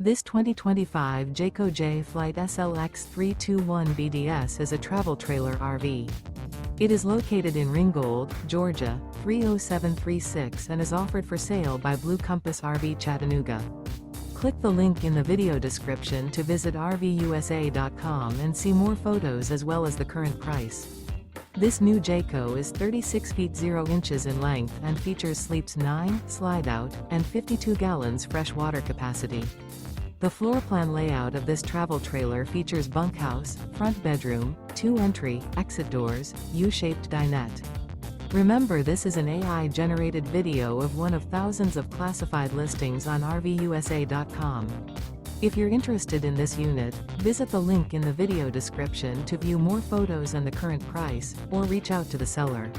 This 2025 Jayco Jay Flight SLX 321 BDS is a travel trailer RV. It is located in Ringgold, Georgia, 30736 and is offered for sale by Blue Compass RV Chattanooga. Click the link in the video description to visit RVUSA.com and see more photos as well as the current price. This new Jayco is 36 feet 0 inches in length and features sleeps 9, slide-out, and 52 gallons fresh water capacity. The floor plan layout of this travel trailer features bunkhouse, front bedroom, 2 entry, exit doors, U-shaped dinette. Remember, this is an AI-generated video of one of thousands of classified listings on RVUSA.com. If you're interested in this unit, visit the link in the video description to view more photos and the current price, or reach out to the seller.